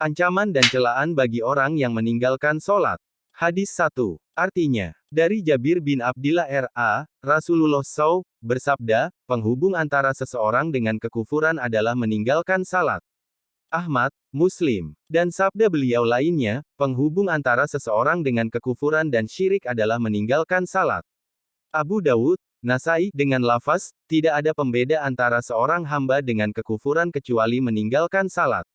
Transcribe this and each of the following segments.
Ancaman dan celaan bagi orang yang meninggalkan sholat. Hadis 1. Artinya, dari Jabir bin Abdillah R.A., Rasulullah SAW bersabda, penghubung antara seseorang dengan kekufuran adalah meninggalkan salat. Ahmad, Muslim. Dan sabda beliau lainnya, penghubung antara seseorang dengan kekufuran dan syirik adalah meninggalkan salat. Abu Dawud, Nasai, dengan lafaz, tidak ada pembeda antara seorang hamba dengan kekufuran kecuali meninggalkan salat.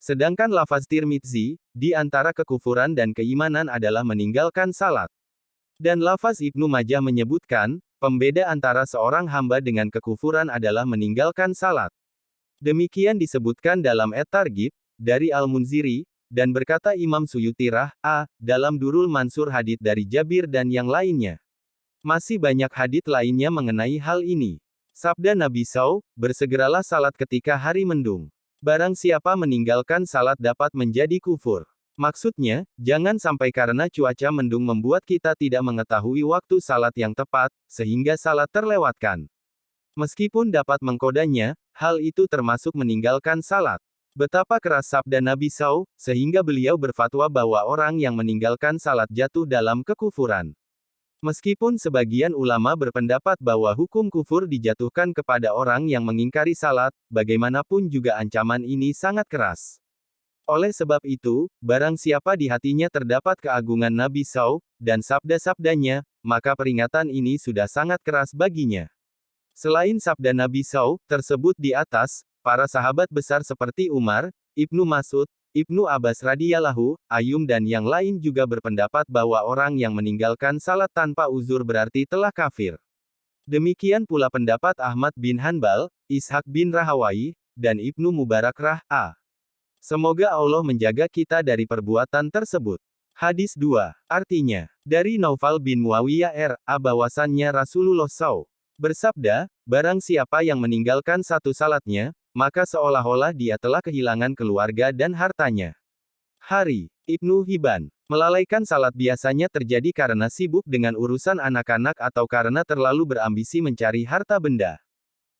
Sedangkan lafaz Tirmidzi, di antara kekufuran dan keimanan adalah meninggalkan salat. Dan lafaz Ibnu Majah menyebutkan, pembeda antara seorang hamba dengan kekufuran adalah meninggalkan salat. Demikian disebutkan dalam At-Targhib, dari Al-Munziri, dan berkata Imam Suyuti dalam Durul Mansur hadits dari Jabir dan yang lainnya. Masih banyak hadits lainnya mengenai hal ini. Sabda Nabi SAW, bersegeralah salat ketika hari mendung. Barang siapa meninggalkan salat dapat menjadi kufur. Maksudnya, jangan sampai karena cuaca mendung membuat kita tidak mengetahui waktu salat yang tepat, sehingga salat terlewatkan. Meskipun dapat mengkodanya, hal itu termasuk meninggalkan salat. Betapa keras sabda Nabi SAW, sehingga beliau berfatwa bahwa orang yang meninggalkan salat jatuh dalam kekufuran. Meskipun sebagian ulama berpendapat bahwa hukum kufur dijatuhkan kepada orang yang mengingkari salat, bagaimanapun juga ancaman ini sangat keras. Oleh sebab itu, barang siapa di hatinya terdapat keagungan Nabi SAW, dan sabda-sabdanya, maka peringatan ini sudah sangat keras baginya. Selain sabda Nabi SAW, tersebut di atas, para sahabat besar seperti Umar, Ibnu Mas'ud, Ibnu Abbas radhiyallahu anhu dan yang lain juga berpendapat bahwa orang yang meninggalkan salat tanpa uzur berarti telah kafir. Demikian pula pendapat Ahmad bin Hanbal, Ishaq bin Rahawai, dan Ibnu Mubarak Semoga Allah menjaga kita dari perbuatan tersebut. Hadis 2. Artinya, dari Naufal bin Muawiyah R.A. bahwasannya Rasulullah SAW bersabda, barang siapa yang meninggalkan satu salatnya, maka seolah-olah dia telah kehilangan keluarga dan hartanya. Hari. Ibnu Hibban. Melalaikan salat biasanya terjadi karena sibuk dengan urusan anak-anak atau karena terlalu berambisi mencari harta benda.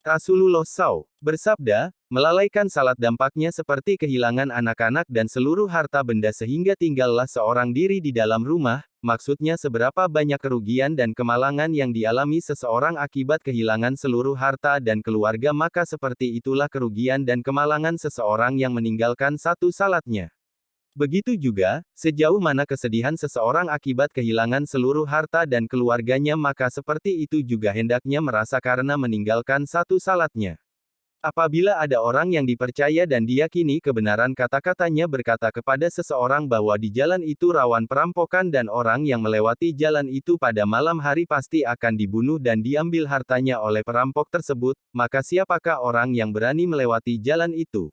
Rasulullah SAW bersabda, melalaikan salat dampaknya seperti kehilangan anak-anak dan seluruh harta benda sehingga tinggallah seorang diri di dalam rumah, maksudnya seberapa banyak kerugian dan kemalangan yang dialami seseorang akibat kehilangan seluruh harta dan keluarga maka seperti itulah kerugian dan kemalangan seseorang yang meninggalkan satu salatnya. Begitu juga, sejauh mana kesedihan seseorang akibat kehilangan seluruh harta dan keluarganya maka seperti itu juga hendaknya merasa karena meninggalkan satu salatnya. Apabila ada orang yang dipercaya dan diyakini kebenaran kata-katanya berkata kepada seseorang bahwa di jalan itu rawan perampokan dan orang yang melewati jalan itu pada malam hari pasti akan dibunuh dan diambil hartanya oleh perampok tersebut, maka siapakah orang yang berani melewati jalan itu?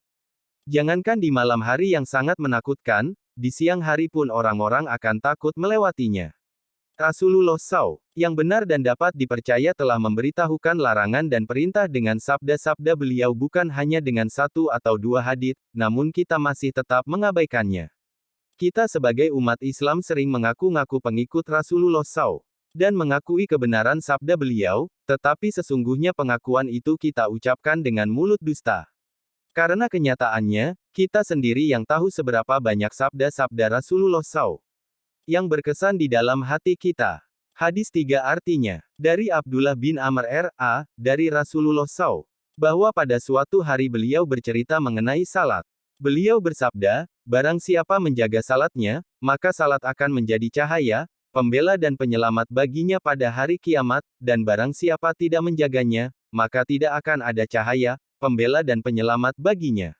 Jangankan di malam hari yang sangat menakutkan, di siang hari pun orang-orang akan takut melewatinya. Rasulullah SAW, yang benar dan dapat dipercaya telah memberitahukan larangan dan perintah dengan sabda-sabda beliau bukan hanya dengan satu atau dua hadits, namun kita masih tetap mengabaikannya. Kita sebagai umat Islam sering mengaku-ngaku pengikut Rasulullah SAW, dan mengakui kebenaran sabda beliau, tetapi sesungguhnya pengakuan itu kita ucapkan dengan mulut dusta. Karena kenyataannya, kita sendiri yang tahu seberapa banyak sabda-sabda Rasulullah SAW yang berkesan di dalam hati kita. Hadis 3 artinya, dari Abdullah bin Amr R.A., dari Rasulullah SAW, bahwa pada suatu hari beliau bercerita mengenai salat. Beliau bersabda, barang siapa menjaga salatnya, maka salat akan menjadi cahaya, pembela dan penyelamat baginya pada hari kiamat, dan barang siapa tidak menjaganya, maka tidak akan ada cahaya, pembela dan penyelamat baginya.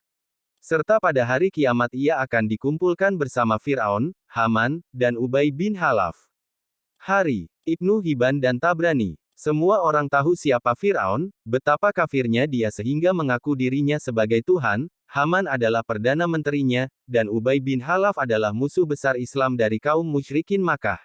Serta pada hari kiamat ia akan dikumpulkan bersama Fir'aun, Haman, dan Ubay bin Khalaf. Hari. Ibnu Hibban dan Tabrani. Semua orang tahu siapa Fir'aun, betapa kafirnya dia sehingga mengaku dirinya sebagai Tuhan, Haman adalah perdana menterinya, dan Ubay bin Khalaf adalah musuh besar Islam dari kaum musyrikin Makkah.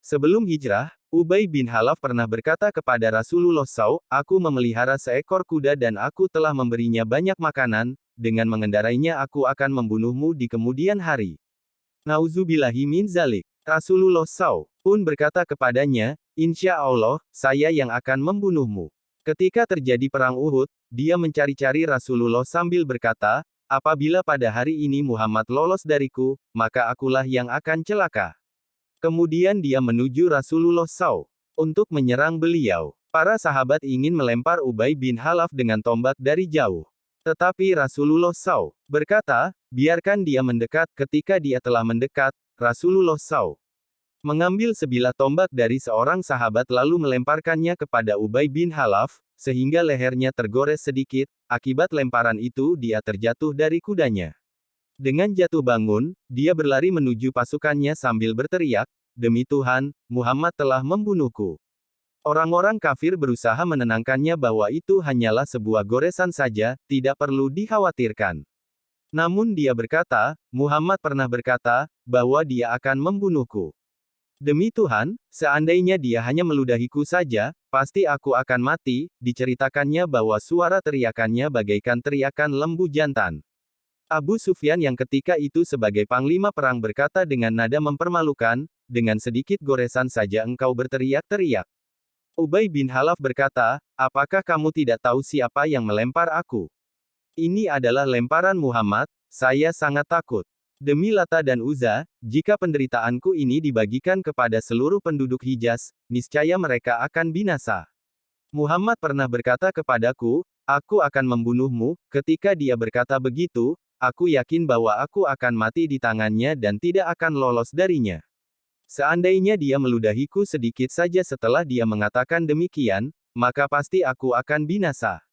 Sebelum hijrah, Ubay bin Khalaf pernah berkata kepada Rasulullah SAW, aku memelihara seekor kuda dan aku telah memberinya banyak makanan, dengan mengendarainya aku akan membunuhmu di kemudian hari. Nauzubillahi min zalik. Rasulullah SAW pun berkata kepadanya, insya Allah, saya yang akan membunuhmu. Ketika terjadi perang Uhud, dia mencari-cari Rasulullah sambil berkata, apabila pada hari ini Muhammad lolos dariku, maka akulah yang akan celaka. Kemudian dia menuju Rasulullah SAW untuk menyerang beliau. Para sahabat ingin melempar Ubay bin Khalaf dengan tombak dari jauh. Tetapi Rasulullah SAW berkata, biarkan dia mendekat. Ketika dia telah mendekat, Rasulullah SAW mengambil sebilah tombak dari seorang sahabat lalu melemparkannya kepada Ubay bin Khalaf, sehingga lehernya tergores sedikit. Akibat lemparan itu dia terjatuh dari kudanya. Dengan jatuh bangun, dia berlari menuju pasukannya sambil berteriak, "Demi Tuhan, Muhammad telah membunuhku." Orang-orang kafir berusaha menenangkannya bahwa itu hanyalah sebuah goresan saja, tidak perlu dikhawatirkan. Namun dia berkata, Muhammad pernah berkata, bahwa dia akan membunuhku. Demi Tuhan, seandainya dia hanya meludahiku saja, pasti aku akan mati. Diceritakannya bahwa suara teriakannya bagaikan teriakan lembu jantan. Abu Sufyan yang ketika itu sebagai panglima perang berkata dengan nada mempermalukan, dengan sedikit goresan saja engkau berteriak-teriak. Ubay bin Khalaf berkata, apakah kamu tidak tahu siapa yang melempar aku? Ini adalah lemparan Muhammad, saya sangat takut. Demi Lata dan Uzza, jika penderitaanku ini dibagikan kepada seluruh penduduk Hijaz, niscaya mereka akan binasa. Muhammad pernah berkata kepadaku, aku akan membunuhmu. Ketika dia berkata begitu, aku yakin bahwa aku akan mati di tangannya dan tidak akan lolos darinya. Seandainya dia meludahiku sedikit saja setelah dia mengatakan demikian, maka pasti aku akan binasa.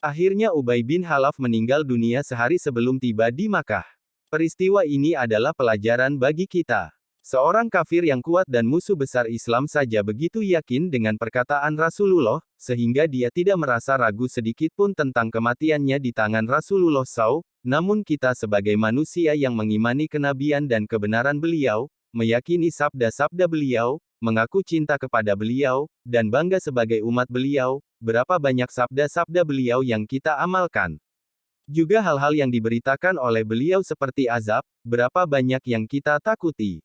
Akhirnya Ubay bin Khalaf meninggal dunia sehari sebelum tiba di Makkah. Peristiwa ini adalah pelajaran bagi kita. Seorang kafir yang kuat dan musuh besar Islam saja begitu yakin dengan perkataan Rasulullah, sehingga dia tidak merasa ragu sedikit pun tentang kematiannya di tangan Rasulullah SAW. Namun kita sebagai manusia yang mengimani kenabian dan kebenaran beliau, meyakini sabda-sabda beliau, mengaku cinta kepada beliau, dan bangga sebagai umat beliau, berapa banyak sabda-sabda beliau yang kita amalkan. Juga hal-hal yang diberitakan oleh beliau seperti azab, berapa banyak yang kita takuti.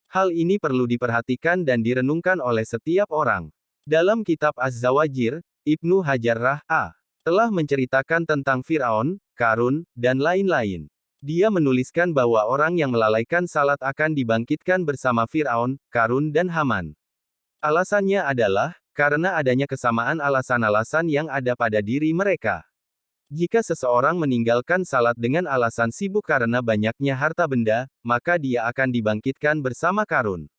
Hal ini perlu diperhatikan dan direnungkan oleh setiap orang. Dalam kitab Az-Zawajir, Ibnu Hajar Rah.A. telah menceritakan tentang Fir'aun, Qarun, dan lain-lain. Dia menuliskan bahwa orang yang melalaikan salat akan dibangkitkan bersama Fir'aun, Qarun dan Haman. Alasannya adalah, karena adanya kesamaan alasan-alasan yang ada pada diri mereka. Jika seseorang meninggalkan salat dengan alasan sibuk karena banyaknya harta benda, maka dia akan dibangkitkan bersama Qarun.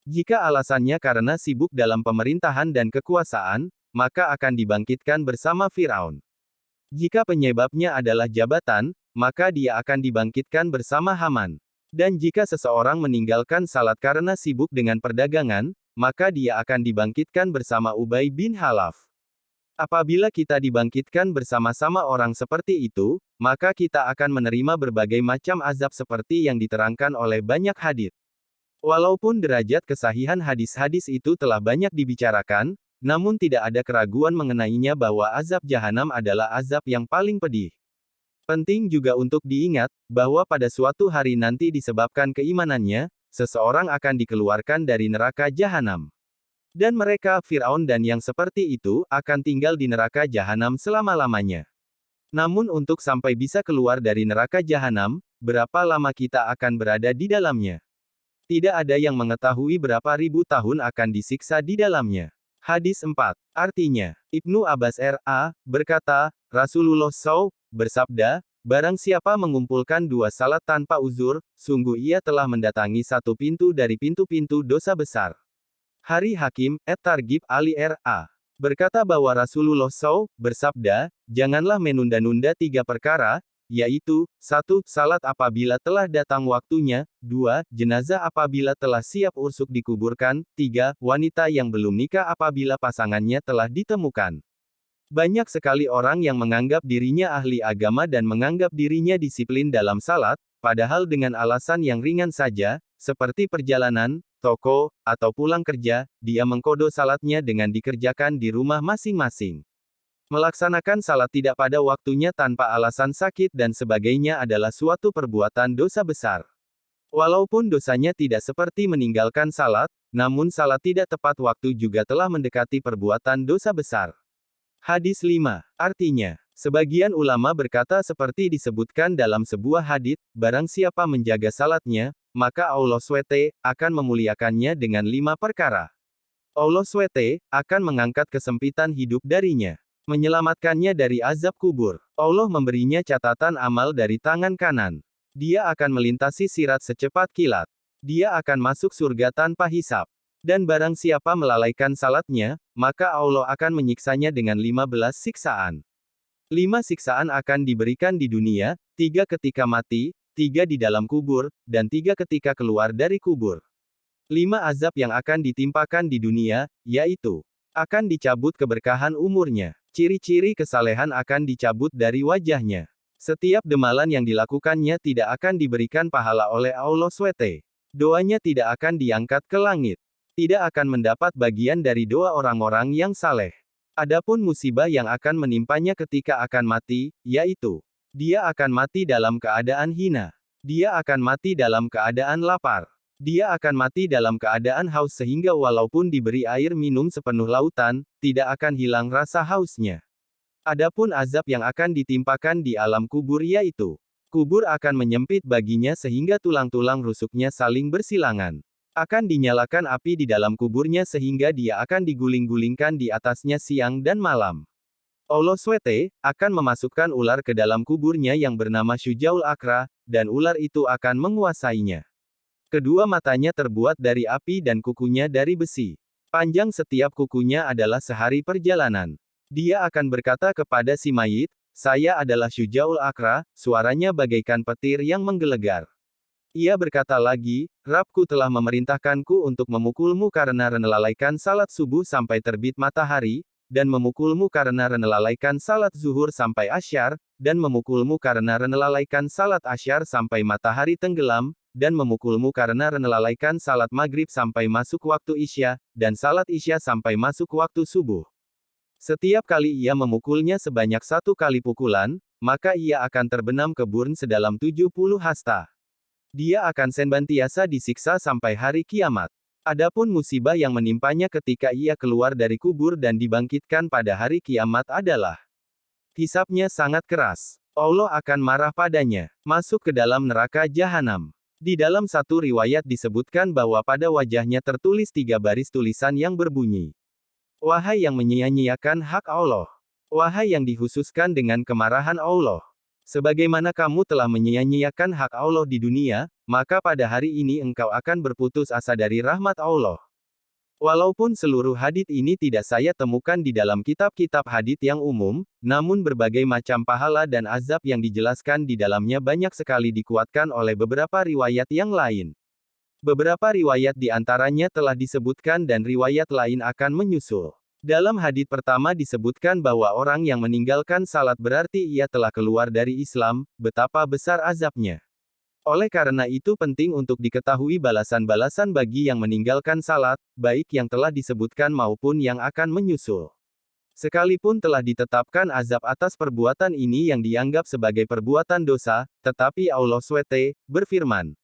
Jika alasannya karena sibuk dalam pemerintahan dan kekuasaan, maka akan dibangkitkan bersama Fir'aun. Jika penyebabnya adalah jabatan, maka dia akan dibangkitkan bersama Haman. Dan jika seseorang meninggalkan salat karena sibuk dengan perdagangan, maka dia akan dibangkitkan bersama Ubay bin Khalaf. Apabila kita dibangkitkan bersama-sama orang seperti itu, maka kita akan menerima berbagai macam azab seperti yang diterangkan oleh banyak hadits. Walaupun derajat kesahihan hadis-hadis itu telah banyak dibicarakan, namun tidak ada keraguan mengenainya bahwa azab jahanam adalah azab yang paling pedih. Penting juga untuk diingat, bahwa pada suatu hari nanti disebabkan keimanannya, seseorang akan dikeluarkan dari neraka jahanam. Dan mereka, Fir'aun dan yang seperti itu, akan tinggal di neraka jahanam selama-lamanya. Namun untuk sampai bisa keluar dari neraka jahanam, berapa lama kita akan berada di dalamnya? Tidak ada yang mengetahui berapa ribu tahun akan disiksa di dalamnya. Hadis 4. Artinya, Ibnu Abbas R.A. berkata, Rasulullah SAW bersabda, barang siapa mengumpulkan dua salat tanpa uzur, sungguh ia telah mendatangi satu pintu dari pintu-pintu dosa besar. Hari Hakim, Targhib Ali R.A. berkata bahwa Rasulullah SAW bersabda, janganlah menunda-nunda tiga perkara, yaitu, 1. Salat apabila telah datang waktunya, 2. Jenazah apabila telah siap usuk dikuburkan, 3. Wanita yang belum nikah apabila pasangannya telah ditemukan. Banyak sekali orang yang menganggap dirinya ahli agama dan menganggap dirinya disiplin dalam salat, padahal dengan alasan yang ringan saja, seperti perjalanan, toko, atau pulang kerja, dia mengkodo salatnya dengan dikerjakan di rumah masing-masing. Melaksanakan salat tidak pada waktunya tanpa alasan sakit dan sebagainya adalah suatu perbuatan dosa besar. Walaupun dosanya tidak seperti meninggalkan salat, namun salat tidak tepat waktu juga telah mendekati perbuatan dosa besar. Hadis 5. Artinya, Sebagian ulama berkata seperti disebutkan dalam sebuah hadits, barang siapa menjaga salatnya, maka Allah SWT akan memuliakannya dengan 5 perkara. Allah SWT akan mengangkat kesempitan hidup darinya, menyelamatkannya dari azab kubur. Allah memberinya catatan amal dari tangan kanan. Dia akan melintasi sirat secepat kilat. Dia akan masuk surga tanpa hisab. Dan barang siapa melalaikan salatnya, maka Allah akan menyiksanya dengan 15 siksaan. 5 siksaan akan diberikan di dunia, 3 ketika mati, 3 di dalam kubur, dan 3 ketika keluar dari kubur. 5 azab yang akan ditimpakan di dunia, yaitu, akan dicabut keberkahan umurnya. Ciri-ciri kesalehan akan dicabut dari wajahnya. Setiap demalan yang dilakukannya tidak akan diberikan pahala oleh Allah SWT. Doanya tidak akan diangkat ke langit. Tidak akan mendapat bagian dari doa orang-orang yang saleh. Adapun musibah yang akan menimpanya ketika akan mati, yaitu, dia akan mati dalam keadaan hina. Dia akan mati dalam keadaan lapar. Dia akan mati dalam keadaan haus sehingga walaupun diberi air minum sepenuh lautan, tidak akan hilang rasa hausnya. Adapun azab yang akan ditimpakan di alam kubur yaitu, kubur akan menyempit baginya sehingga tulang-tulang rusuknya saling bersilangan. Akan dinyalakan api di dalam kuburnya sehingga dia akan diguling-gulingkan di atasnya siang dan malam. Allah SWT akan memasukkan ular ke dalam kuburnya yang bernama Syujaul Akra, dan ular itu akan menguasainya. Kedua matanya terbuat dari api dan kukunya dari besi. Panjang setiap kukunya adalah sehari perjalanan. Dia akan berkata kepada si mayit, "Saya adalah Syujaul Akra," suaranya bagaikan petir yang menggelegar. Ia berkata lagi, "Rabbku telah memerintahkanku untuk memukulmu karena melalaikan salat subuh sampai terbit matahari, dan memukulmu karena melalaikan salat zuhur sampai asyar, dan memukulmu karena melalaikan salat asyar sampai matahari tenggelam, dan memukulmu karena melalaikan salat maghrib sampai masuk waktu isya, dan salat isya sampai masuk waktu subuh." Setiap kali ia memukulnya sebanyak 1 kali pukulan, maka ia akan terbenam ke burn sedalam 70 hasta. Dia akan senantiasa disiksa sampai hari kiamat. Adapun musibah yang menimpanya ketika ia keluar dari kubur dan dibangkitkan pada hari kiamat adalah, hisabnya sangat keras. Allah akan marah padanya, masuk ke dalam neraka jahanam. Di dalam satu riwayat disebutkan bahwa pada wajahnya tertulis 3 baris tulisan yang berbunyi, "Wahai yang menyia-nyiakan hak Allah. Wahai yang dikhususkan dengan kemarahan Allah. Sebagaimana kamu telah menyia-nyiakan hak Allah di dunia, maka pada hari ini engkau akan berputus asa dari rahmat Allah." Walaupun seluruh hadits ini tidak saya temukan di dalam kitab-kitab hadits yang umum, namun berbagai macam pahala dan azab yang dijelaskan di dalamnya banyak sekali dikuatkan oleh beberapa riwayat yang lain. Beberapa riwayat di antaranya telah disebutkan dan riwayat lain akan menyusul. Dalam hadits pertama disebutkan bahwa orang yang meninggalkan salat berarti ia telah keluar dari Islam, betapa besar azabnya. Oleh karena itu penting untuk diketahui balasan-balasan bagi yang meninggalkan salat, baik yang telah disebutkan maupun yang akan menyusul. Sekalipun telah ditetapkan azab atas perbuatan ini yang dianggap sebagai perbuatan dosa, tetapi Allah SWT berfirman,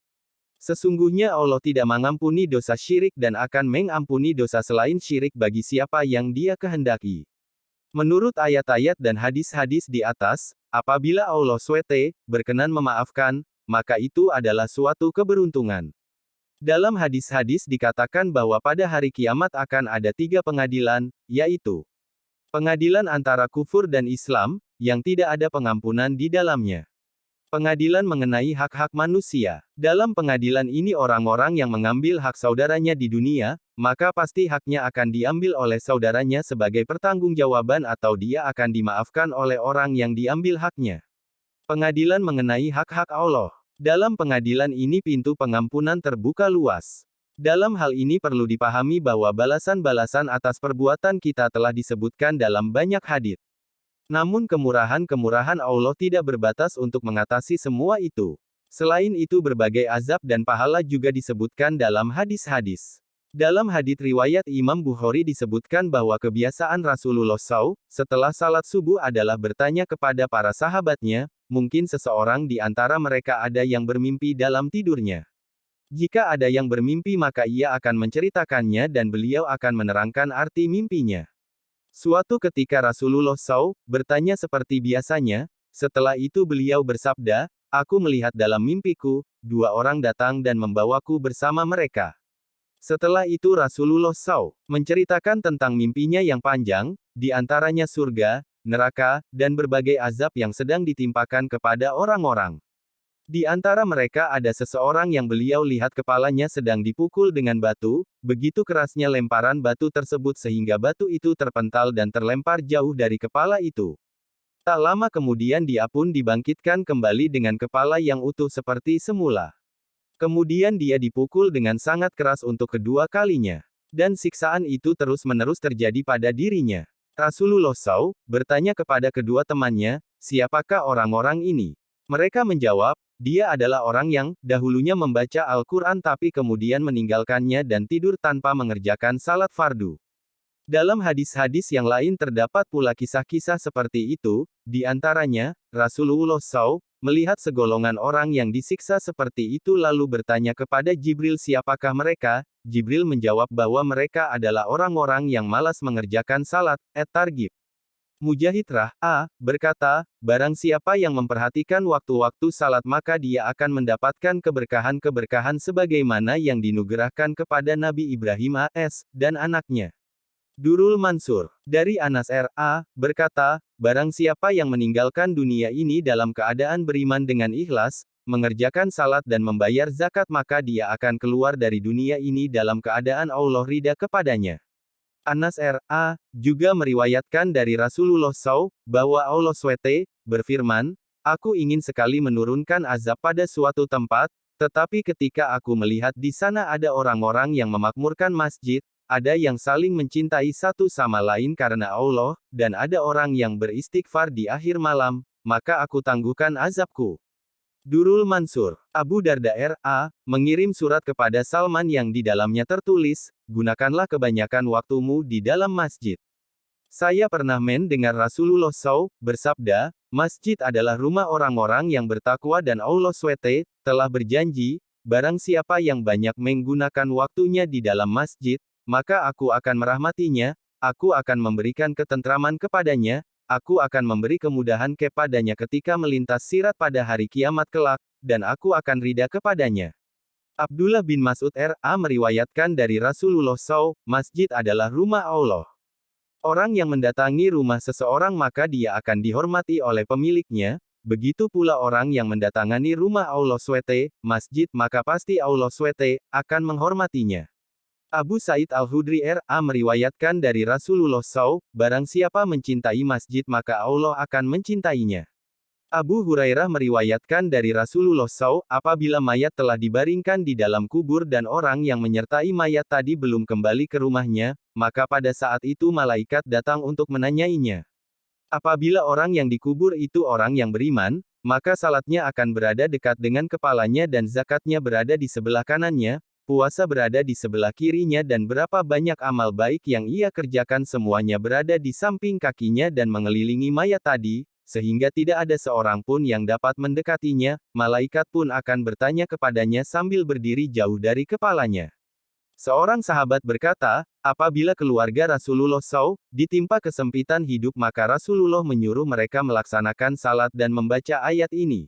"Sesungguhnya Allah tidak mengampuni dosa syirik dan akan mengampuni dosa selain syirik bagi siapa yang Dia kehendaki." Menurut ayat-ayat dan hadis-hadis di atas, apabila Allah SWT berkenan memaafkan, maka itu adalah suatu keberuntungan. Dalam hadis-hadis dikatakan bahwa pada hari kiamat akan ada 3 pengadilan, yaitu, pengadilan antara kufur dan Islam, yang tidak ada pengampunan di dalamnya. Pengadilan mengenai hak-hak manusia. Dalam pengadilan ini orang-orang yang mengambil hak saudaranya di dunia, maka pasti haknya akan diambil oleh saudaranya sebagai pertanggungjawaban atau dia akan dimaafkan oleh orang yang diambil haknya. Pengadilan mengenai hak-hak Allah. Dalam pengadilan ini pintu pengampunan terbuka luas. Dalam hal ini perlu dipahami bahwa balasan-balasan atas perbuatan kita telah disebutkan dalam banyak hadits. Namun kemurahan-kemurahan Allah tidak berbatas untuk mengatasi semua itu. Selain itu berbagai azab dan pahala juga disebutkan dalam hadis-hadis. Dalam hadits riwayat Imam Bukhari disebutkan bahwa kebiasaan Rasulullah SAW, setelah salat subuh adalah bertanya kepada para sahabatnya, mungkin seseorang di antara mereka ada yang bermimpi dalam tidurnya. Jika ada yang bermimpi maka ia akan menceritakannya dan beliau akan menerangkan arti mimpinya. Suatu ketika Rasulullah SAW bertanya seperti biasanya, setelah itu beliau bersabda, aku melihat dalam mimpiku, dua orang datang dan membawaku bersama mereka. Setelah itu Rasulullah SAW menceritakan tentang mimpinya yang panjang, di antaranya surga, neraka, dan berbagai azab yang sedang ditimpakan kepada orang-orang. Di antara mereka ada seseorang yang beliau lihat kepalanya sedang dipukul dengan batu, begitu kerasnya lemparan batu tersebut sehingga batu itu terpental dan terlempar jauh dari kepala itu. Tak lama kemudian dia pun dibangkitkan kembali dengan kepala yang utuh seperti semula. Kemudian dia dipukul dengan sangat keras untuk kedua kalinya. Dan siksaan itu terus-menerus terjadi pada dirinya. Rasulullah SAW bertanya kepada kedua temannya, siapakah orang-orang ini? Mereka menjawab, dia adalah orang yang dahulunya membaca Al-Quran tapi kemudian meninggalkannya dan tidur tanpa mengerjakan salat fardu. Dalam hadis-hadis yang lain terdapat pula kisah-kisah seperti itu, di antaranya, Rasulullah SAW melihat segolongan orang yang disiksa seperti itu lalu bertanya kepada Jibril siapakah mereka, Jibril menjawab bahwa mereka adalah orang-orang yang malas mengerjakan salat, At-Targhib. Mujahid berkata, barang siapa yang memperhatikan waktu-waktu salat maka dia akan mendapatkan keberkahan-keberkahan sebagaimana yang dinugerahkan kepada Nabi Ibrahim AS, dan anaknya. Durul Mansur, dari Anas berkata, barang siapa yang meninggalkan dunia ini dalam keadaan beriman dengan ikhlas, mengerjakan salat dan membayar zakat maka dia akan keluar dari dunia ini dalam keadaan Allah ridha kepadanya. Anas juga meriwayatkan dari Rasulullah SAW, bahwa Allah SWT berfirman, aku ingin sekali menurunkan azab pada suatu tempat, tetapi ketika aku melihat di sana ada orang-orang yang memakmurkan masjid, ada yang saling mencintai satu sama lain karena Allah, dan ada orang yang beristighfar di akhir malam, maka aku tangguhkan azabku. Durul Mansur, Abu Darda mengirim surat kepada Salman yang di dalamnya tertulis, gunakanlah kebanyakan waktumu di dalam masjid. Saya pernah mendengar Rasulullah SAW bersabda, masjid adalah rumah orang-orang yang bertakwa dan Allah SWT telah berjanji, barang siapa yang banyak menggunakan waktunya di dalam masjid, maka aku akan merahmatinya, aku akan memberikan ketentraman kepadanya, aku akan memberi kemudahan kepadanya ketika melintas sirat pada hari kiamat kelak, dan aku akan ridha kepadanya. Abdullah bin Mas'ud meriwayatkan dari Rasulullah SAW, masjid adalah rumah Allah. Orang yang mendatangi rumah seseorang maka dia akan dihormati oleh pemiliknya, begitu pula orang yang mendatangi rumah Allah SWT, masjid maka pasti Allah SWT akan menghormatinya. Abu Sa'id Al-Hudri meriwayatkan dari Rasulullah SAW, barang siapa mencintai masjid maka Allah akan mencintainya. Abu Hurairah meriwayatkan dari Rasulullah SAW, apabila mayat telah dibaringkan di dalam kubur dan orang yang menyertai mayat tadi belum kembali ke rumahnya, maka pada saat itu malaikat datang untuk menanyainya. Apabila orang yang dikubur itu orang yang beriman, maka salatnya akan berada dekat dengan kepalanya dan zakatnya berada di sebelah kanannya, puasa berada di sebelah kirinya dan berapa banyak amal baik yang ia kerjakan semuanya berada di samping kakinya dan mengelilingi mayat tadi, sehingga tidak ada seorang pun yang dapat mendekatinya, malaikat pun akan bertanya kepadanya sambil berdiri jauh dari kepalanya. Seorang sahabat berkata, apabila keluarga Rasulullah SAW ditimpa kesempitan hidup maka Rasulullah menyuruh mereka melaksanakan salat dan membaca ayat ini.